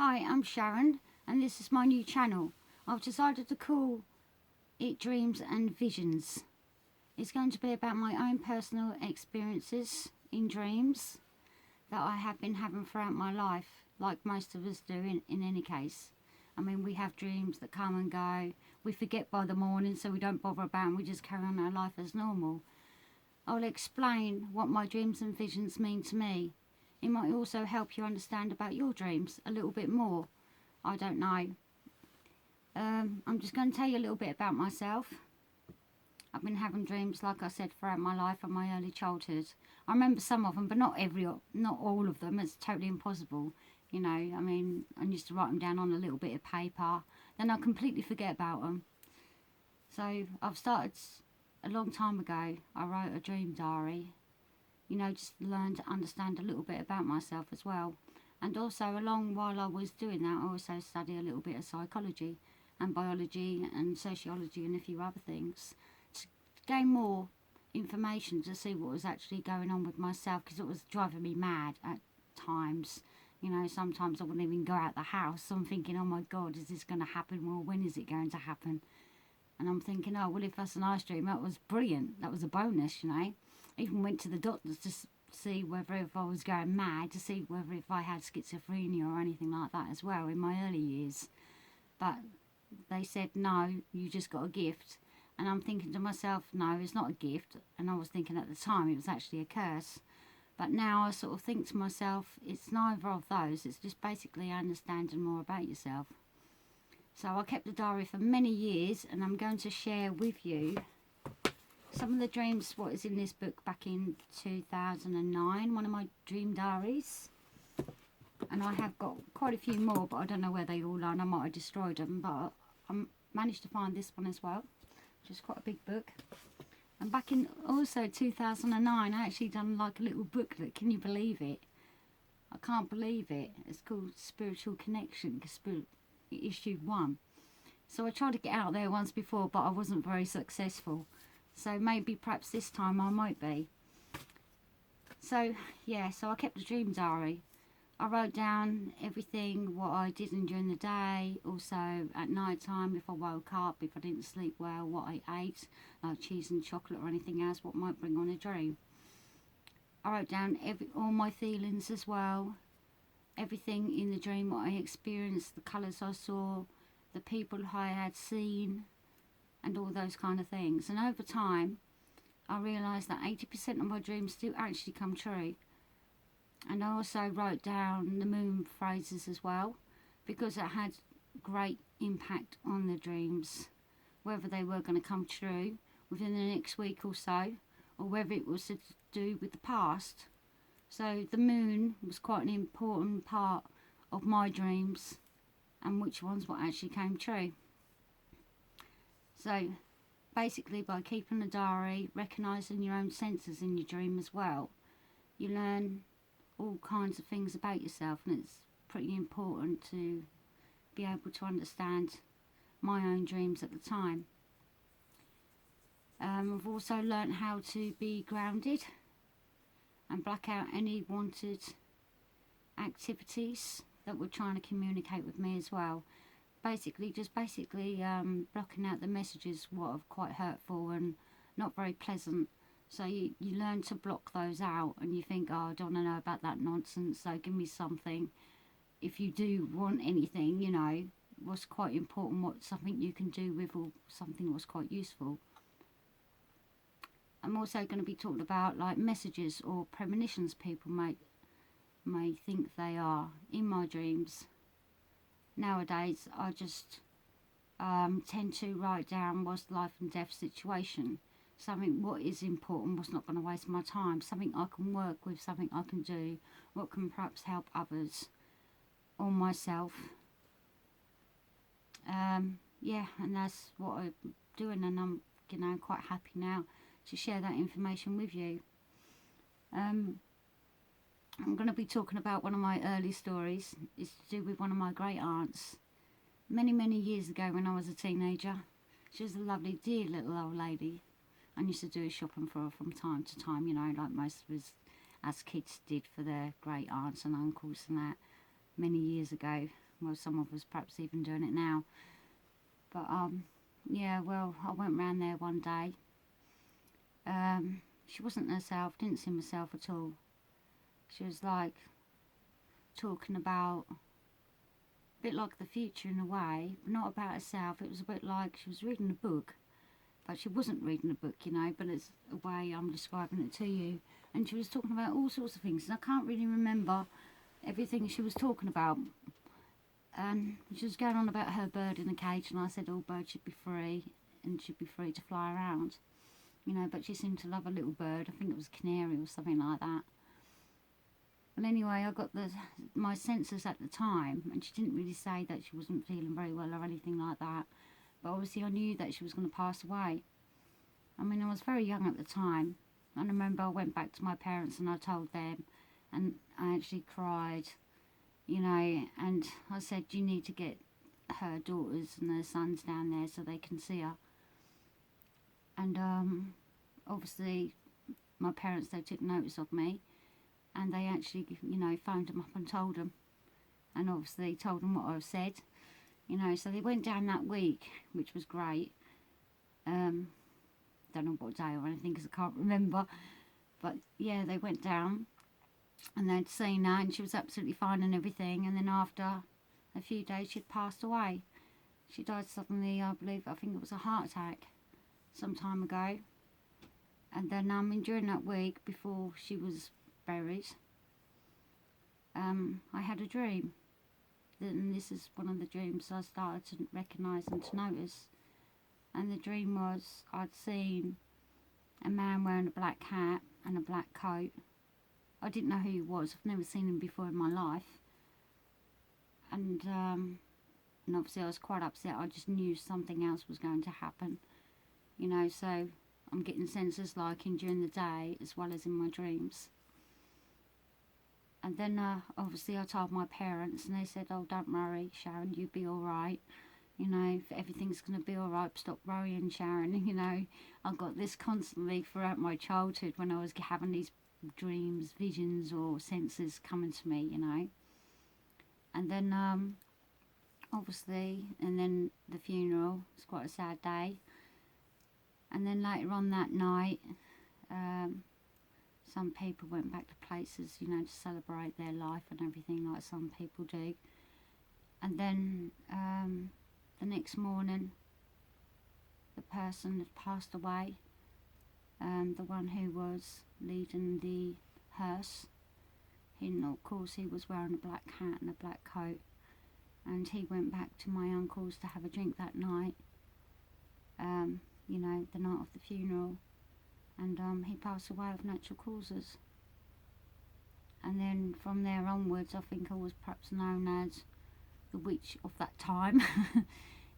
Hi, I'm Sharon and this is my new channel. I've decided to call it Dreams and Visions. It's going to be about my own personal experiences in dreams that I have been having throughout my life, like most of us do in any case. I mean, we have dreams that come and go. We forget by the morning, so we don't bother about them. We just carry on our life as normal. I'll explain what my dreams and visions mean to me. It might also help you understand about your dreams a little bit more. I don't know. I'm just going to tell you a little bit about myself. I've been having dreams, like I said, throughout my life and my early childhood. I remember some of them, but not all of them. It's totally impossible. You know, I mean, I used to write them down on a little bit of paper. Then I completely forget about them. So I've started a long time ago. I wrote a dream diary. You know, just learn to understand a little bit about myself as well. And also, while I was doing that, I also studied a little bit of psychology and biology and sociology and a few other things to gain more information to see what was actually going on with myself, because it was driving me mad at times. You know, sometimes I wouldn't even go out the house. So I'm thinking, oh my God, is this going to happen? Well, when is it going to happen? And I'm thinking, oh, well, if that's a nice dream, that was brilliant. That was a bonus, you know. I even went to the doctors to see whether if I was going mad, to see whether if I had schizophrenia or anything like that as well in my early years. But they said, no, you just got a gift. And I'm thinking to myself, no, it's not a gift. And I was thinking at the time it was actually a curse. But now I sort of think to myself, it's neither of those. It's just basically understanding more about yourself. So I kept the diary for many years, and I'm going to share with you some of the dreams, what is in this book back in 2009, one of my dream diaries. And I have got quite a few more, but I don't know where they all are, and I might have destroyed them. But I managed to find this one as well, which is quite a big book. And back in also 2009, I actually done like a little booklet. Can you believe it? I can't believe it. It's called Spiritual Connection, issue 1. So I tried to get out there once before, but I wasn't very successful. So maybe perhaps this time I might be. So yeah, so I kept a dream diary. I wrote down everything, what I did during the day, also at night time, if I woke up, if I didn't sleep well, what I ate, like cheese and chocolate or anything else, what might bring on a dream. I wrote down all my feelings as well, everything in the dream, what I experienced, the colours I saw, the people I had seen, and all those kind of things. And over time, I realised that 80% of my dreams do actually come true. And I also wrote down the moon phrases as well, because it had great impact on the dreams, whether they were going to come true within the next week or so, or whether it was to do with the past. So the moon was quite an important part of my dreams, and which ones what actually came true. So basically, by keeping a diary, recognising your own senses in your dream as well, you learn all kinds of things about yourself, and it's pretty important to be able to understand my own dreams at the time. I've also learnt how to be grounded and black out any wanted activities that were trying to communicate with me as well. Basically blocking out the messages what are quite hurtful and not very pleasant. So you learn to block those out, and you think, oh, I don't want to know about that nonsense, so give me something. If you do want anything, you know, what's quite important, something you can do with, or something was quite useful. I'm also going to be talking about like messages or premonitions people may think they are in my dreams. Nowadays, I just tend to write down what's life and death situation. Something what is important, what's not going to waste my time, something I can work with, something I can do, what can perhaps help others or myself. Yeah, and that's what I'm doing, and I'm, you know, quite happy now to share that information with you. I'm going to be talking about one of my early stories. It's to do with one of my great aunts. Many years ago when I was a teenager. She was a lovely, dear little old lady. I used to do shopping for her from time to time, you know, like most of us as kids did for their great aunts and uncles and that, many years ago. Well, some of us perhaps even doing it now. But yeah, well, I went round there one day. She wasn't herself, didn't seem herself at all. She was like talking about a bit like the future in a way, but not about herself. It was a bit like she was reading a book, but she wasn't reading a book, you know, but it's a way I'm describing it to you. And she was talking about all sorts of things, and I can't really remember everything she was talking about. And she was going on about her bird in a cage, and I said all birds should be free and should be free to fly around, you know, but she seemed to love a little bird. I think it was a canary or something like that. Well, anyway, I got my senses at the time, and she didn't really say that she wasn't feeling very well or anything like that, but obviously I knew that she was going to pass away. I mean, I was very young at the time, and I remember I went back to my parents and I told them, and I actually cried, you know, and I said, you need to get her daughters and their sons down there so they can see her. And obviously my parents, they took notice of me, and they actually, you know, phoned them up and told them, and obviously told them what I said, you know. So they went down that week, which was great. Don't know what day or anything because I can't remember, but yeah, they went down and they'd seen her and she was absolutely fine and everything. And then after a few days she'd passed away. She died suddenly, I think it was a heart attack some time ago. And then during that week before she was buried, I had a dream. And this is one of the dreams I started to recognise and to notice. And the dream was I'd seen a man wearing a black hat and a black coat. I didn't know who he was. I've never seen him before in my life. And obviously I was quite upset. I just knew something else was going to happen, you know. So I'm getting senses like during the day as well as in my dreams. And then obviously I told my parents, and they said, oh, don't worry, Sharon, you'll be all right. You know, everything's going to be all right. Stop worrying, Sharon. You know, I got this constantly throughout my childhood when I was having these dreams, visions or senses coming to me, you know. And then obviously, and then the funeral was quite a sad day. And then later on that night, some people went back to places, you know, to celebrate their life and everything like some people do. And then the next morning, the person had passed away, the one who was leading the hearse. Of course, he was wearing a black hat and a black coat, and he went back to my uncle's to have a drink that night, you know, the night of the funeral, and he passed away of natural causes. And then from there onwards, I think I was perhaps known as the witch of that time.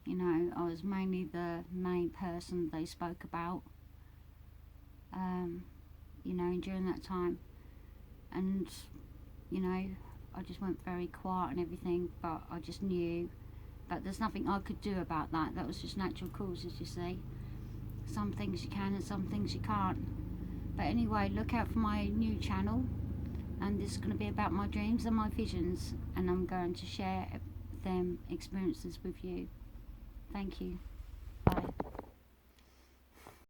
You know, I was mainly the main person they spoke about, you know, during that time. And, you know, I just went very quiet and everything, but I just knew that there's nothing I could do about that. That was just natural causes, you see. Some things you can and some things you can't. But anyway, look out for my new channel, and this is going to be about my dreams and my visions, and I'm going to share them experiences with you. Thank you.